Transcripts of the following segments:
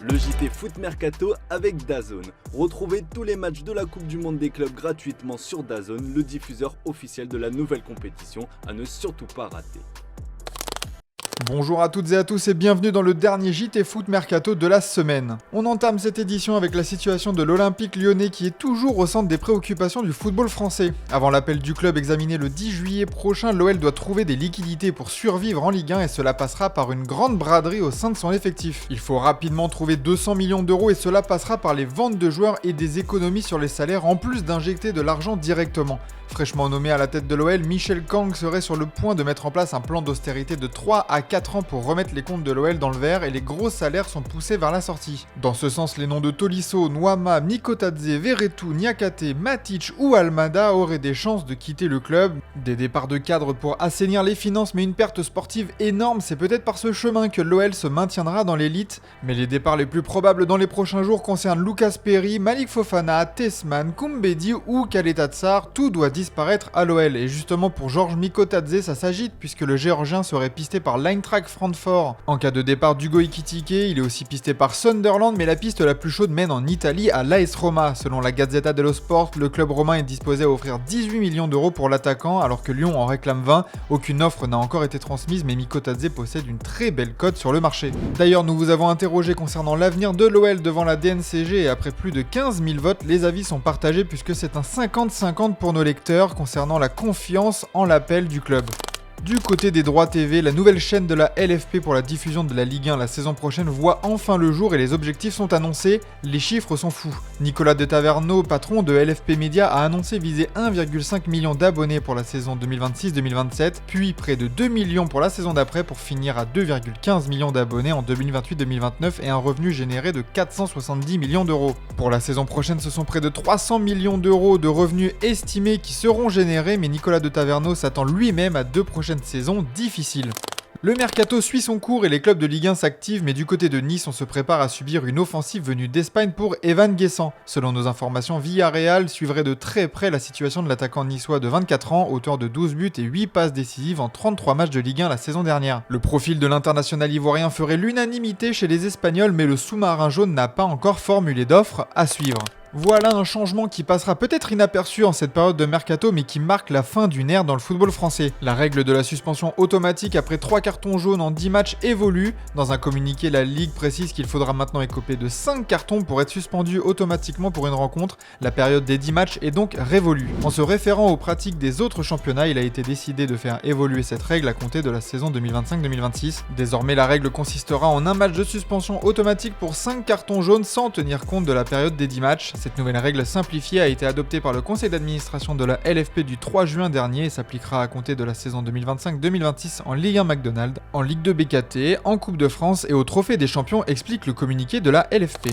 Le JT Foot Mercato avec DAZN. Retrouvez tous les matchs de la Coupe du Monde des clubs gratuitement sur DAZN, le diffuseur officiel de la nouvelle compétition à ne surtout pas rater. Bonjour à toutes et à tous et bienvenue dans le dernier JT Foot Mercato de la semaine. On entame cette édition avec la situation de l'Olympique lyonnais qui est toujours au centre des préoccupations du football français. Avant l'appel du club examiné le 10 juillet prochain, l'OL doit trouver des liquidités pour survivre en Ligue 1 et cela passera par une grande braderie au sein de son effectif. Il faut rapidement trouver 200 millions d'euros et cela passera par les ventes de joueurs et des économies sur les salaires en plus d'injecter de l'argent directement. Fraîchement nommé à la tête de l'OL, Michel Kang serait sur le point de mettre en place un plan d'austérité de 3 à 4 ans pour remettre les comptes de l'OL dans le vert et les gros salaires sont poussés vers la sortie. Dans ce sens, les noms de Tolisso, Nuama, Mikotadze, Verretou, Niakate, Matic ou Almada auraient des chances de quitter le club. Des départs de cadres pour assainir les finances mais une perte sportive énorme, c'est peut-être par ce chemin que l'OL se maintiendra dans l'élite. Mais les départs les plus probables dans les prochains jours concernent Lucas Perry, Malik Fofana, Tesman, Koumbedi ou Kaleta Tsar, tout doit disparaître à l'OL. Et justement pour Georges Mikotadze, ça s'agite puisque le Géorgien serait pisté par l'Eintracht Francfort. En cas de départ d'Hugo Ekitike, il est aussi pisté par Sunderland, mais la piste la plus chaude mène en Italie à l'AS Roma. Selon la Gazzetta dello Sport, le club romain est disposé à offrir 18 millions d'euros pour l'attaquant alors que Lyon en réclame 20. Aucune offre n'a encore été transmise mais Mikotadze possède une très belle cote sur le marché. D'ailleurs, nous vous avons interrogé concernant l'avenir de l'OL devant la DNCG et après plus de 15 000 votes, les avis sont partagés puisque c'est un 50-50 pour nos lecteurs concernant la confiance en l'appel du club. Du côté des droits TV, la nouvelle chaîne de la LFP pour la diffusion de la Ligue 1 la saison prochaine voit enfin le jour et les objectifs sont annoncés. Les chiffres sont fous. Nicolas de Taverneau, patron de LFP Media, a annoncé viser 1,5 million d'abonnés pour la saison 2026-2027, puis près de 2 millions pour la saison d'après pour finir à 2,15 millions d'abonnés en 2028-2029 et un revenu généré de 470 millions d'euros. Pour la saison prochaine, ce sont près de 300 millions d'euros de revenus estimés qui seront générés, mais Nicolas de Taverneau s'attend lui-même à 2 prochaines saison difficile. Le mercato suit son cours et les clubs de Ligue 1 s'activent, mais du côté de Nice, on se prépare à subir une offensive venue d'Espagne pour Evan Guessant. Selon nos informations, Villarreal suivrait de très près la situation de l'attaquant niçois de 24 ans, auteur de 12 buts et 8 passes décisives en 33 matchs de Ligue 1 la saison dernière. Le profil de l'international ivoirien ferait l'unanimité chez les Espagnols, mais le sous-marin jaune n'a pas encore formulé d'offre à suivre. Voilà un changement qui passera peut-être inaperçu en cette période de mercato mais qui marque la fin d'une ère dans le football français. La règle de la suspension automatique après 3 cartons jaunes en 10 matchs évolue. Dans un communiqué, la Ligue précise qu'il faudra maintenant écoper de 5 cartons pour être suspendu automatiquement pour une rencontre. La période des 10 matchs est donc révolue. En se référant aux pratiques des autres championnats, il a été décidé de faire évoluer cette règle à compter de la saison 2025-2026. Désormais, la règle consistera en un match de suspension automatique pour 5 cartons jaunes sans tenir compte de la période des 10 matchs. Cette nouvelle règle simplifiée a été adoptée par le conseil d'administration de la LFP du 3 juin dernier et s'appliquera à compter de la saison 2025-2026 en Ligue 1 McDonald's, en Ligue 2 BKT, en Coupe de France et au Trophée des Champions, explique le communiqué de la LFP.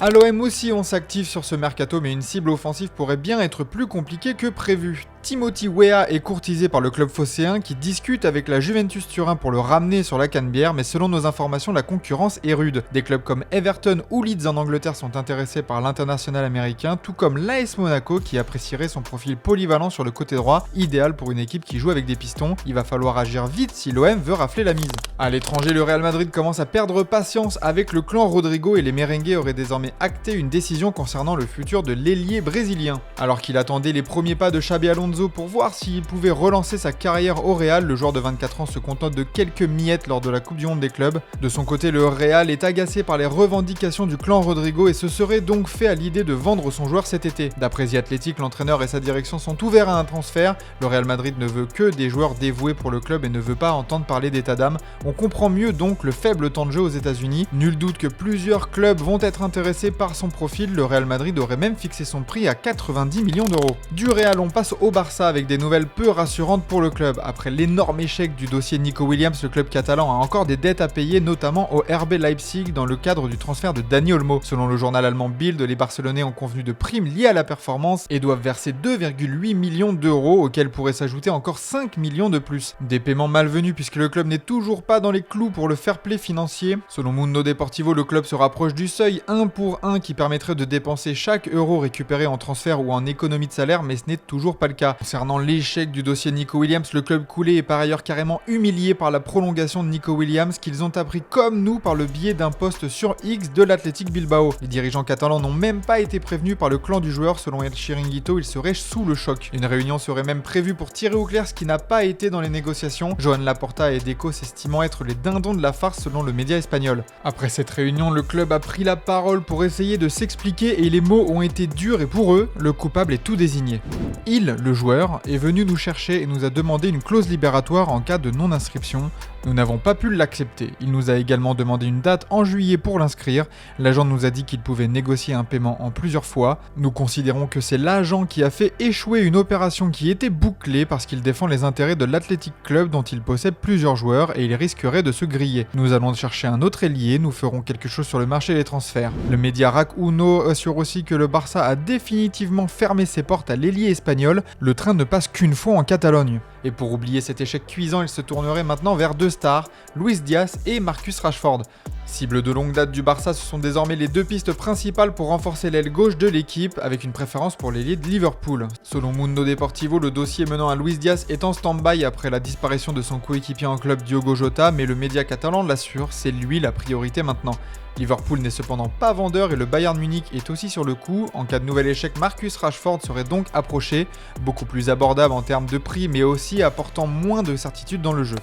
À l'OM aussi, on s'active sur ce mercato, mais une cible offensive pourrait bien être plus compliquée que prévu. Timothy Weah est courtisé par le club phocéen qui discute avec la Juventus Turin pour le ramener sur la Canebière, mais selon nos informations, la concurrence est rude. Des clubs comme Everton ou Leeds en Angleterre sont intéressés par l'international américain, tout comme l'AS Monaco qui apprécierait son profil polyvalent sur le côté droit, idéal pour une équipe qui joue avec des pistons. Il va falloir agir vite si l'OM veut rafler la mise. À l'étranger, le Real Madrid commence à perdre patience avec le clan Rodrigo et les merengues auraient désormais acté une décision concernant le futur de l'ailier brésilien. Alors qu'il attendait les premiers pas de Xabi Alonso pour voir s'il pouvait relancer sa carrière au Real, le joueur de 24 ans se contente de quelques miettes lors de la Coupe du Monde des clubs. De son côté, le Real est agacé par les revendications du clan Rodrigo et se serait donc fait à l'idée de vendre son joueur cet été. D'après The Athletic, l'entraîneur et sa direction sont ouverts à un transfert. Le Real Madrid ne veut que des joueurs dévoués pour le club et ne veut pas entendre parler d'état d'âme. On comprend mieux donc le faible temps de jeu aux États-Unis. Nul doute que plusieurs clubs vont être intéressés par son profil. Le Real Madrid aurait même fixé son prix à 90 millions d'euros. Du Real, on passe au Barça avec des nouvelles peu rassurantes pour le club. Après l'énorme échec du dossier Nico Williams, le club catalan a encore des dettes à payer, notamment au RB Leipzig dans le cadre du transfert de Dani Olmo. Selon le journal allemand Bild, les Barcelonais ont convenu de primes liées à la performance et doivent verser 2,8 millions d'euros, auxquels pourraient s'ajouter encore 5 millions de plus. Des paiements malvenus puisque le club n'est toujours pas dans les clous pour le fair play financier. Selon Mundo Deportivo, le club se rapproche du seuil 1 pour 1 qui permettrait de dépenser chaque euro récupéré en transfert ou en économie de salaire, mais ce n'est toujours pas le cas. Garcia. Concernant l'échec du dossier Nico Williams, le club coulé est par ailleurs carrément humilié par la prolongation de Nico Williams qu'ils ont appris comme nous par le biais d'un post sur X de l'Athletic Bilbao. Les dirigeants catalans n'ont même pas été prévenus par le clan du joueur. Selon El Chiringuito, il serait sous le choc. Une réunion serait même prévue pour tirer au clair ce qui n'a pas été dans les négociations. Joan Laporta et Deco s'estimant être les dindons de la farce selon le média espagnol. Après cette réunion, le club a pris la parole pour essayer de s'expliquer et les mots ont été durs et pour eux, le coupable est tout désigné. Il, le joueur, est venu nous chercher et nous a demandé une clause libératoire en cas de non-inscription. Nous n'avons pas pu l'accepter. Il nous a également demandé une date en juillet pour l'inscrire. L'agent nous a dit qu'il pouvait négocier un paiement en plusieurs fois. Nous considérons que c'est l'agent qui a fait échouer une opération qui était bouclée parce qu'il défend les intérêts de l'Athletic Club dont il possède plusieurs joueurs et il risquerait de se griller. Nous allons chercher un autre ailier, nous ferons quelque chose sur le marché des transferts. Le média RAC Uno assure aussi que le Barça a définitivement fermé ses portes à l'ailier espagnol. Le train ne passe qu'une fois en Catalogne. Et pour oublier cet échec cuisant, il se tournerait maintenant vers deux stars, Luis Diaz et Marcus Rashford. Cible de longue date du Barça, ce sont désormais les deux pistes principales pour renforcer l'aile gauche de l'équipe, avec une préférence pour l'ailier de Liverpool. Selon Mundo Deportivo, le dossier menant à Luis Diaz est en stand-by après la disparition de son coéquipier en club Diogo Jota, mais le média catalan l'assure, c'est lui la priorité maintenant. Liverpool n'est cependant pas vendeur et le Bayern Munich est aussi sur le coup. En cas de nouvel échec, Marcus Rashford serait donc approché, beaucoup plus abordable en termes de prix mais aussi apportant moins de certitude dans le jeu.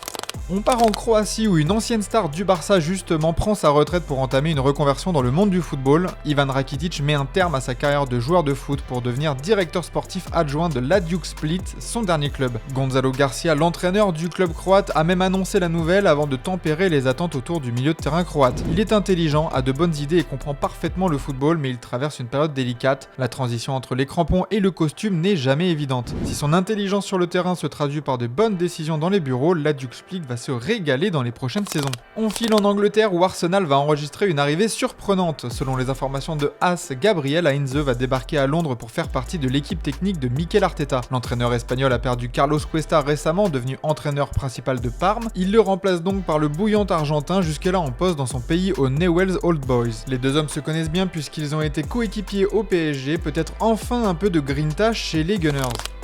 On part en Croatie où une ancienne star du Barça justement prend sa retraite pour entamer une reconversion dans le monde du football. Ivan Rakitic met un terme à sa carrière de joueur de foot pour devenir directeur sportif adjoint de l'Hajduk Split, son dernier club. Gonzalo Garcia, l'entraîneur du club croate, a même annoncé la nouvelle avant de tempérer les attentes autour du milieu de terrain croate. Il est intelligent, a de bonnes idées et comprend parfaitement le football, mais il traverse une période délicate. La transition entre les crampons et le costume n'est jamais évidente. Si son intelligence sur le terrain se traduit par de bonnes décisions dans les bureaux, l'Hajduk Split va se régaler dans les prochaines saisons. On file en Angleterre où Arsenal va enregistrer une arrivée surprenante. Selon les informations de AS, Gabriel Heinze va débarquer à Londres pour faire partie de l'équipe technique de Mikel Arteta. L'entraîneur espagnol a perdu Carlos Cuesta récemment, devenu entraîneur principal de Parme. Il le remplace donc par le bouillant argentin, jusque-là en poste dans son pays au Newell's Old Boys. Les deux hommes se connaissent bien puisqu'ils ont été coéquipiers au PSG, peut-être enfin un peu de grinta chez les Gunners.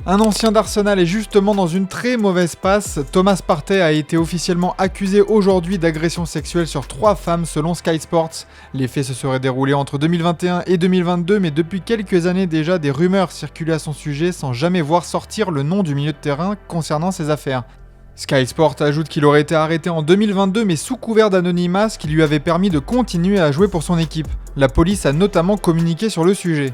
Un ancien d'Arsenal est justement dans une très mauvaise passe. Thomas Partey a été officiellement accusé aujourd'hui d'agression sexuelle sur 3 femmes selon Sky Sports. Les faits se seraient déroulés entre 2021 et 2022, mais depuis quelques années déjà, des rumeurs circulaient à son sujet sans jamais voir sortir le nom du milieu de terrain concernant ces affaires. Sky Sport ajoute qu'il aurait été arrêté en 2022 mais sous couvert d'anonymat, ce qui lui avait permis de continuer à jouer pour son équipe. La police a notamment communiqué sur le sujet.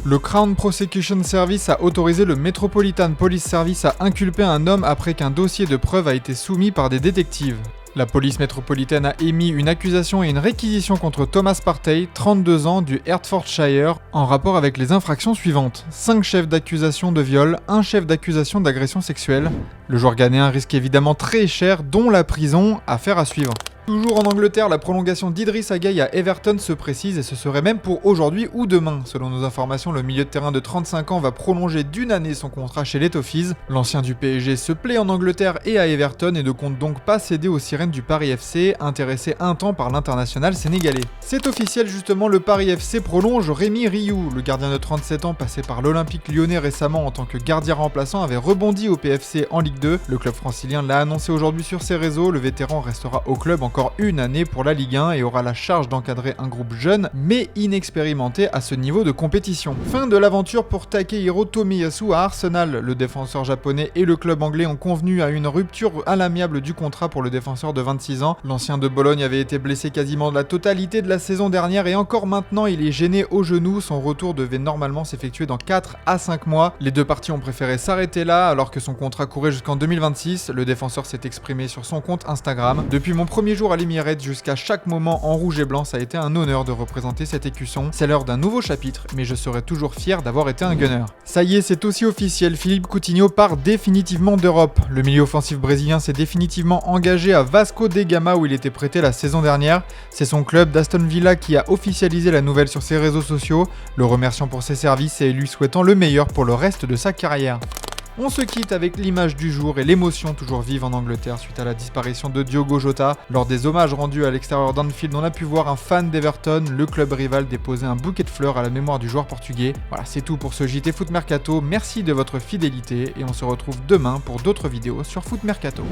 Le Crown Prosecution Service a autorisé le Metropolitan Police Service à inculper un homme après qu'un dossier de preuve a été soumis par des détectives. La police métropolitaine a émis une accusation et une réquisition contre Thomas Partey, 32 ans, du Hertfordshire, en rapport avec les infractions suivantes. 5 chefs d'accusation de viol, 1 chef d'accusation d'agression sexuelle. Le joueur ghanéen risque évidemment très cher, dont la prison, affaire à suivre. Toujours en Angleterre, la prolongation d'Idriss Gueye à Everton se précise et ce serait même pour aujourd'hui ou demain. Selon nos informations, le milieu de terrain de 35 ans va prolonger d'1 année son contrat chez les Toffees. L'ancien du PSG se plaît en Angleterre et à Everton et ne compte donc pas céder aux sirènes du Paris FC, intéressé un temps par l'international sénégalais. C'est officiel justement, le Paris FC prolonge Rémi Rioux. Le gardien de 37 ans passé par l'Olympique Lyonnais récemment en tant que gardien remplaçant avait rebondi au PFC en Ligue 2. Le club francilien l'a annoncé aujourd'hui sur ses réseaux, le vétéran restera au club encore 1 année pour la Ligue 1 et aura la charge d'encadrer un groupe jeune mais inexpérimenté à ce niveau de compétition. Fin de l'aventure pour Takehiro Tomiyasu à Arsenal. Le défenseur japonais et le club anglais ont convenu à une rupture à l'amiable du contrat pour le défenseur de 26 ans. L'ancien de Bologne avait été blessé quasiment de la totalité de la saison dernière et encore maintenant il est gêné au genou. Son retour devait normalement s'effectuer dans 4 à 5 mois. Les deux parties ont préféré s'arrêter là alors que son contrat courait jusqu'en 2026. Le défenseur s'est exprimé sur son compte Instagram. Depuis mon premier jour à l'Emirates jusqu'à chaque moment en rouge et blanc, ça a été un honneur de représenter cet écusson. C'est l'heure d'un nouveau chapitre, mais je serai toujours fier d'avoir été un gunner. Ça y est, c'est aussi officiel, Philippe Coutinho part définitivement d'Europe. Le milieu offensif brésilien s'est définitivement engagé à Vasco da Gama où il était prêté la saison dernière. C'est son club d'Aston Villa qui a officialisé la nouvelle sur ses réseaux sociaux, le remerciant pour ses services et lui souhaitant le meilleur pour le reste de sa carrière. On se quitte avec l'image du jour et l'émotion toujours vive en Angleterre suite à la disparition de Diogo Jota. Lors des hommages rendus à l'extérieur d'Anfield, on a pu voir un fan d'Everton, le club rival, déposer un bouquet de fleurs à la mémoire du joueur portugais. Voilà, c'est tout pour ce JT Foot Mercato. Merci de votre fidélité et on se retrouve demain pour d'autres vidéos sur Foot Mercato.